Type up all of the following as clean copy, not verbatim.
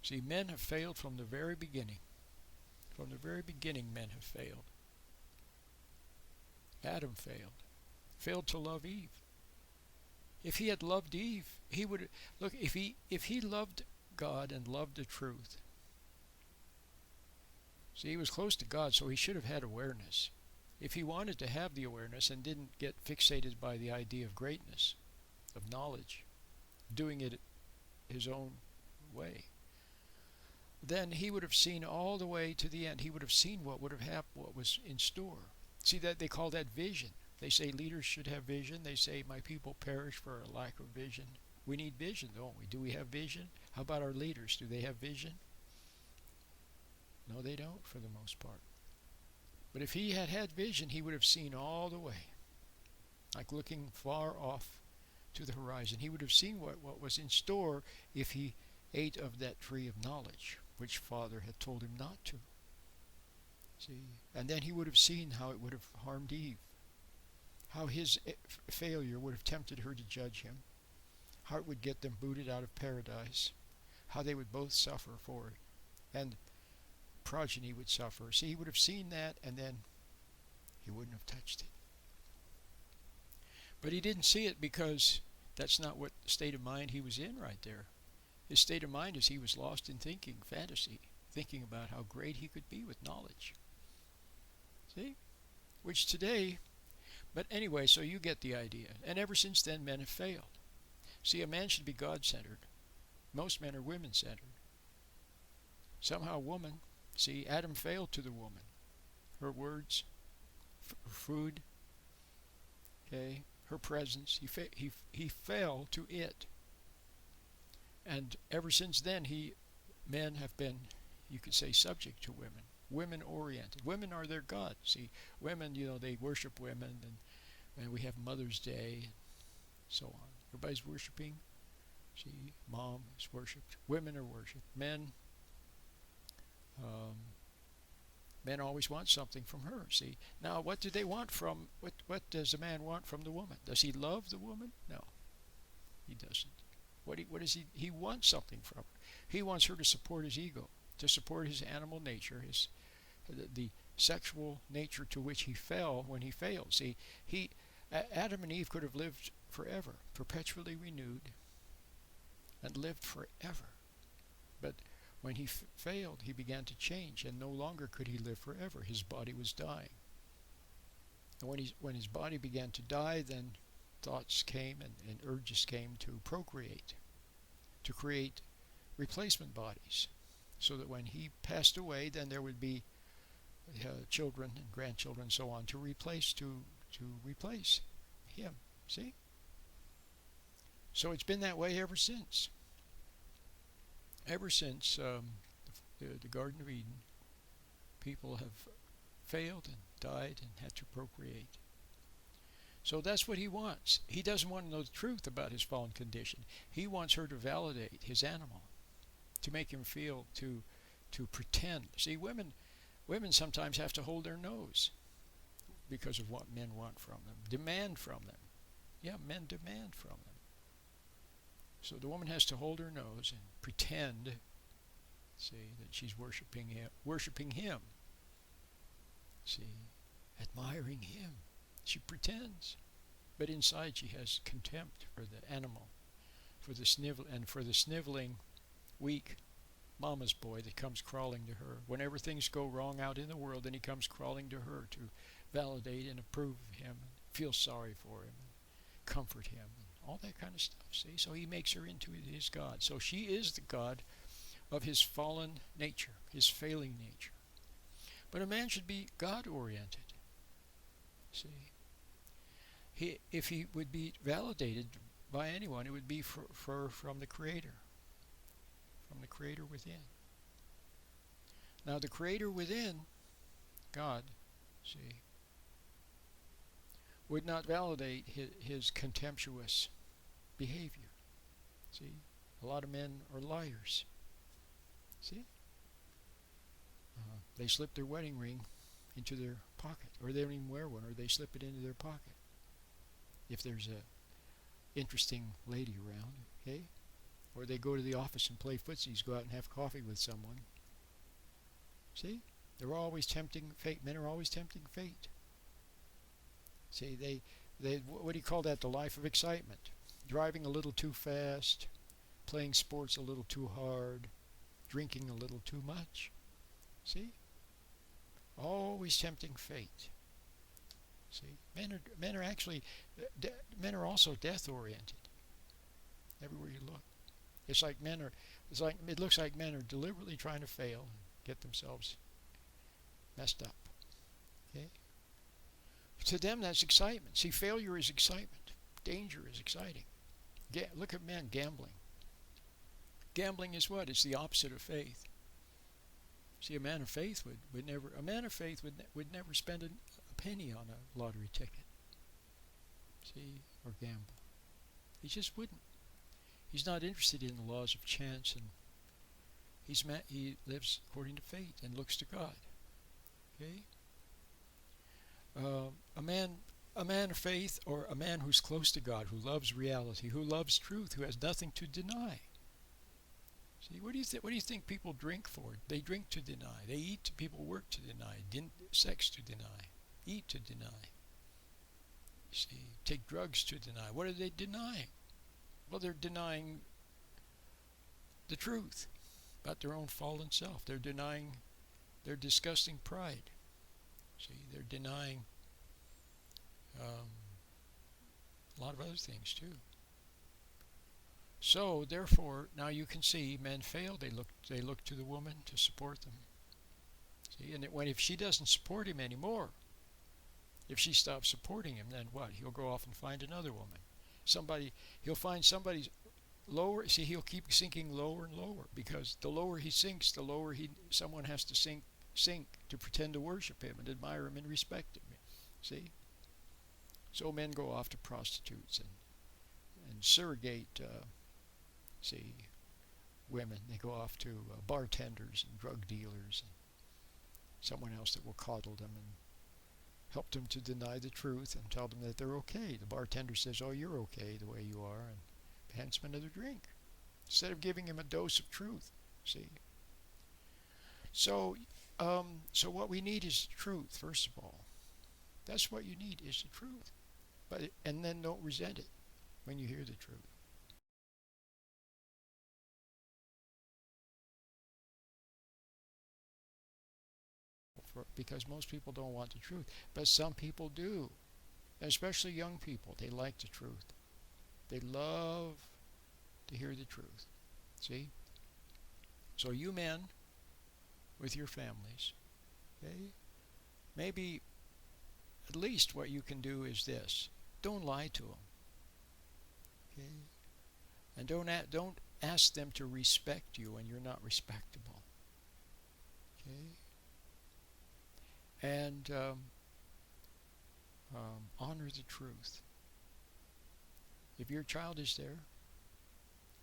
See, men have failed from the very beginning. From the very beginning, men have failed. Adam failed to love Eve. If he had loved Eve, he would look. If he loved God and loved the truth, see, he was close to God, so he should have had awareness. If he wanted to have the awareness and didn't get fixated by the idea of greatness, of knowledge, doing it his own way, then he would have seen all the way to the end. He would have seen what would have happened, what was in store. See, that they call that vision. They say leaders should have vision. They say my people perish for a lack of vision. We need vision, don't we? Do we have vision? How about our leaders? Do they have vision? No, they don't, for the most part. But if he had had vision, he would have seen all the way, like looking far off to the horizon. He would have seen what was in store if he ate of that tree of knowledge, which Father had told him not to. See, and then he would have seen how it would have harmed Eve, how his failure would have tempted her to judge him, how it would get them booted out of paradise, how they would both suffer for it, and progeny would suffer. See, he would have seen that, and then he wouldn't have touched it. But he didn't see it because that's not what state of mind he was in right there. His state of mind is he was lost in thinking, fantasy, thinking about how great he could be with knowledge. See? Which today, but anyway, so you get the idea. And ever since then, men have failed. See, a man should be God-centered. Most men are women-centered. Somehow woman, see, Adam failed to the woman. Her words, her food, okay, her presence, he fell to it. And ever since then, men have been, you could say, subject to women. Women-oriented. Women are their God. See, women, they worship women, and we have Mother's Day, and so on. Everybody's worshiping. See, mom is worshipped. Women are worshipped. Men always want something from her. See, now what do they want from? What does a man want from the woman? Does he love the woman? No, he doesn't. What is he? He wants something from her. He wants her to support his ego, to support his animal nature, the sexual nature to which he fell when he failed. See, Adam and Eve could have lived forever, perpetually renewed, and lived forever. But when he failed, he began to change, and no longer could he live forever. His body was dying. And when his body began to die, then thoughts came and urges came to procreate, to create replacement bodies, so that when he passed away, then there would be children and grandchildren and so on to replace him. See? So it's been that way ever since. Ever since the Garden of Eden, people have failed and died and had to procreate. So that's what he wants. He doesn't want to know the truth about his fallen condition. He wants her to validate his animal, to make him feel, to pretend. See, women sometimes have to hold their nose because of what men want from them, demand from them. Yeah, men demand from them. So the woman has to hold her nose and pretend, see, that she's worshiping him. See, admiring him. She pretends, but inside she has contempt for the animal, for the sniveling, weak mama's boy that comes crawling to her. Whenever things go wrong out in the world, then he comes crawling to her to validate and approve of him, and feel sorry for him, and comfort him, and all that kind of stuff. See, so he makes her into his God. So she is the God of his fallen nature, his failing nature. But a man should be God-oriented. See, if he would be validated by anyone, it would be from the Creator. From the Creator within. Now the Creator within, God, see, would not validate his contemptuous behavior. See, a lot of men are liars. See, they slip their wedding ring into their pocket, or they don't even wear one, or they slip it into their pocket. If there's a interesting lady around, okay? Or they go to the office and play footsies, go out and have coffee with someone. See? They're always tempting fate. Men are always tempting fate. See, they what do you call that? The life of excitement. Driving a little too fast, playing sports a little too hard, drinking a little too much. See? Always tempting fate. See? Men are actually men are also death oriented. Everywhere you look. It looks like men are deliberately trying to fail and get themselves messed up. Okay? To them, that's excitement. See, failure is excitement. Danger is exciting. Look at men gambling. Gambling is what? It's the opposite of faith. See, a man of faith would never spend a penny on a lottery ticket. See, or gamble. He just wouldn't. He's not interested in the laws of chance, and he lives according to fate and looks to God. Okay. A man of faith, or a man who's close to God, who loves reality, who loves truth, who has nothing to deny. See, what do you think people drink for? They drink to deny. They eat. People work to deny. Sex to deny. Eat to deny. See, take drugs to deny. What are they denying? Well, they're denying the truth about their own fallen self. They're denying their disgusting pride. See, they're denying a lot of other things too. So, therefore, now you can see men fail. They look to the woman to support them. See, and if she doesn't support him anymore, if she stops supporting him, then what? He'll go off and find another woman. He'll find somebody's lower. See, he'll keep sinking lower and lower, because the lower he sinks, the lower someone has to sink to pretend to worship him and admire him and respect him. See? So men go off to prostitutes and surrogate, women. They go off to bartenders and drug dealers and someone else that will coddle them and help them to deny the truth and tell them that they're okay. The bartender says, "Oh, you're okay the way you are," and hands him another drink instead of giving him a dose of truth. See? So what we need is truth, first of all. That's what you need, is the truth. And then don't resent it when you hear the truth. Because most people don't want the truth. But some people do. And especially young people. They like the truth. They love to hear the truth. See? So you men, with your families, okay, maybe at least what you can do is this. Don't lie to them. Okay? And don't ask them to respect you when you're not respectable. Okay? And honor the truth. If your child is there,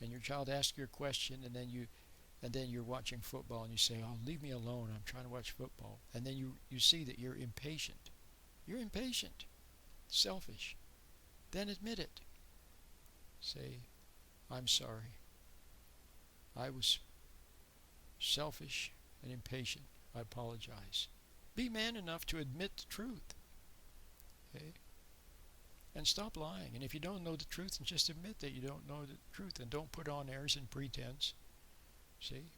and your child asks you a question, and then you're watching football, and you say, "Oh, leave me alone. I'm trying to watch football," and then you see that you're impatient. You're impatient, selfish. Then admit it. Say, "I'm sorry. I was selfish and impatient. I apologize." Be man enough to admit the truth. Okay? And stop lying. And if you don't know the truth, then just admit that you don't know the truth, and don't put on airs and pretense. See?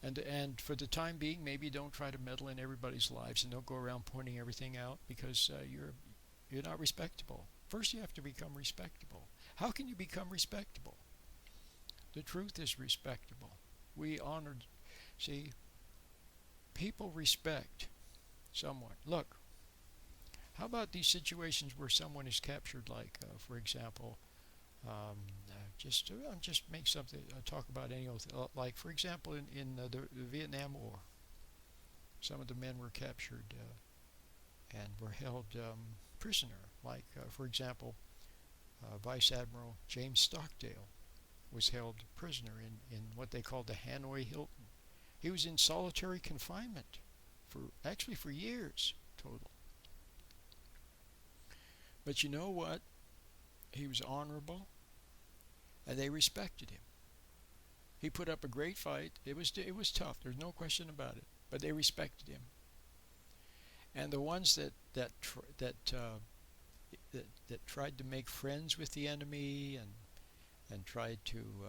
And for the time being, maybe don't try to meddle in everybody's lives, and don't go around pointing everything out, because you're not respectable. First, you have to become respectable. How can you become respectable? The truth is respectable. We honored. See, people respect someone. Look, how about these situations where someone is captured, like, for example, just make something, talk about any old, like, for example, in the Vietnam War, some of the men were captured and were held prisoner. Like, for example, Vice Admiral James Stockdale was held prisoner in what they called the Hanoi Hilton. He was in solitary confinement for years total. But you know what? He was honorable, and they respected him. He put up a great fight. It was tough. There's no question about it. But they respected him. And the ones that tried to make friends with the enemy and tried to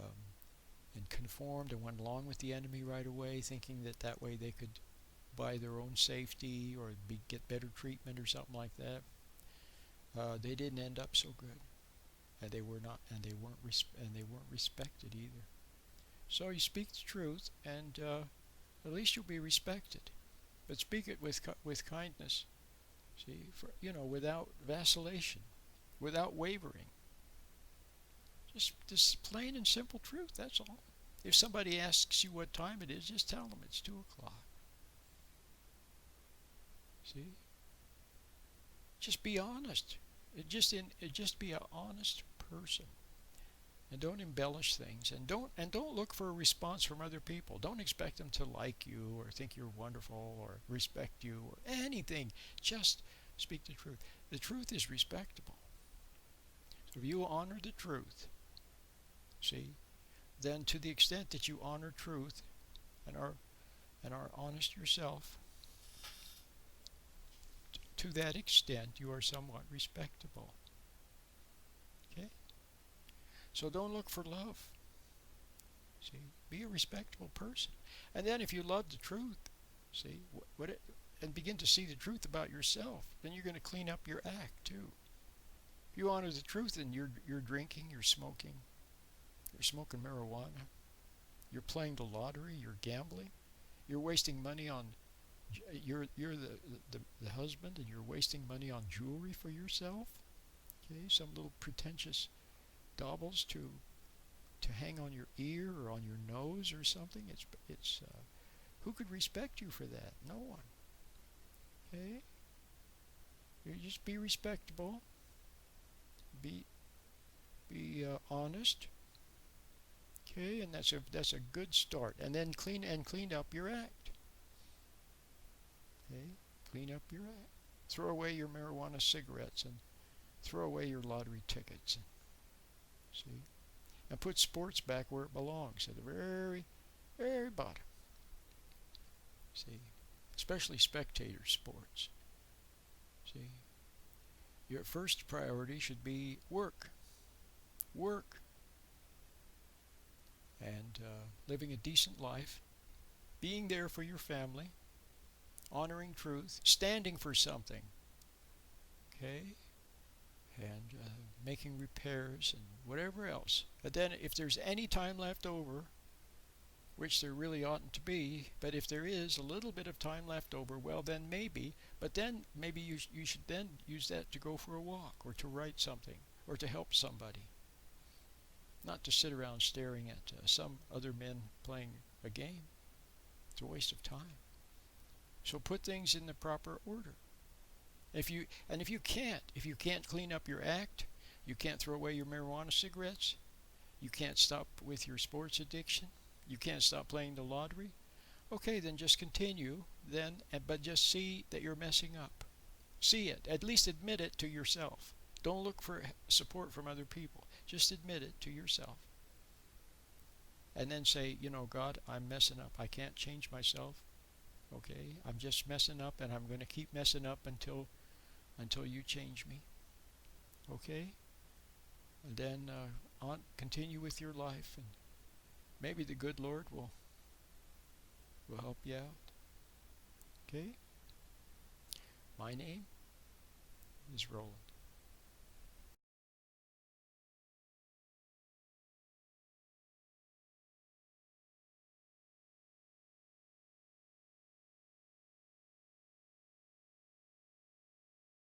and conformed and went along with the enemy right away, thinking that way they could buy their own safety or get better treatment or something like that. They didn't end up so good, and they weren't respected either. So you speak the truth, and at least you'll be respected. But speak it with kindness. See, without vacillation, without wavering. Just plain and simple truth. That's all. If somebody asks you what time it is, just tell them it's 2:00. See, just be honest. Just be an honest person, and don't embellish things, and don't look for a response from other people. Don't expect them to like you or think you're wonderful or respect you or anything. Just speak the truth. The truth is respectable. So if you honor the truth, see, then to the extent that you honor truth and are honest yourself, to that extent you are somewhat respectable. Okay? So don't look for love. See, be a respectable person. And then if you love the truth, see, and begin to see the truth about yourself, then you're going to clean up your act too. If you honor the truth, then you're drinking, you're smoking marijuana, you're playing the lottery, you're gambling, you're wasting money on, you're the husband, and you're wasting money on jewelry for yourself. Okay, some little pretentious daubles to hang on your ear or on your nose or something. It's who could respect you for that? No one. Okay, you just be respectable. Be honest. Okay, and that's a good start. And then clean up your act. Okay, clean up your act. Throw away your marijuana cigarettes and throw away your lottery tickets. See, and put sports back where it belongs, at the very, very bottom. See, especially spectator sports. See, your first priority should be work, and living a decent life, being there for your family, honoring truth, standing for something, okay, and making repairs and whatever else. But then if there's any time left over, which there really oughtn't to be, but if there is a little bit of time left over, well then maybe, but then maybe you should then use that to go for a walk or to write something or to help somebody. Not to sit around staring at some other men playing a game. It's a waste of time. So put things in the proper order. If you can't clean up your act, you can't throw away your marijuana cigarettes, you can't stop with your sports addiction, you can't stop playing the lottery, okay, then just continue then, but just see that you're messing up. See it. At least admit it to yourself. Don't look for support from other people. Just admit it to yourself. And then say, God, I'm messing up. I can't change myself. Okay? I'm just messing up, and I'm going to keep messing up until you change me. Okay? And then continue with your life, and maybe the good Lord will help you out. Okay? My name is Roland.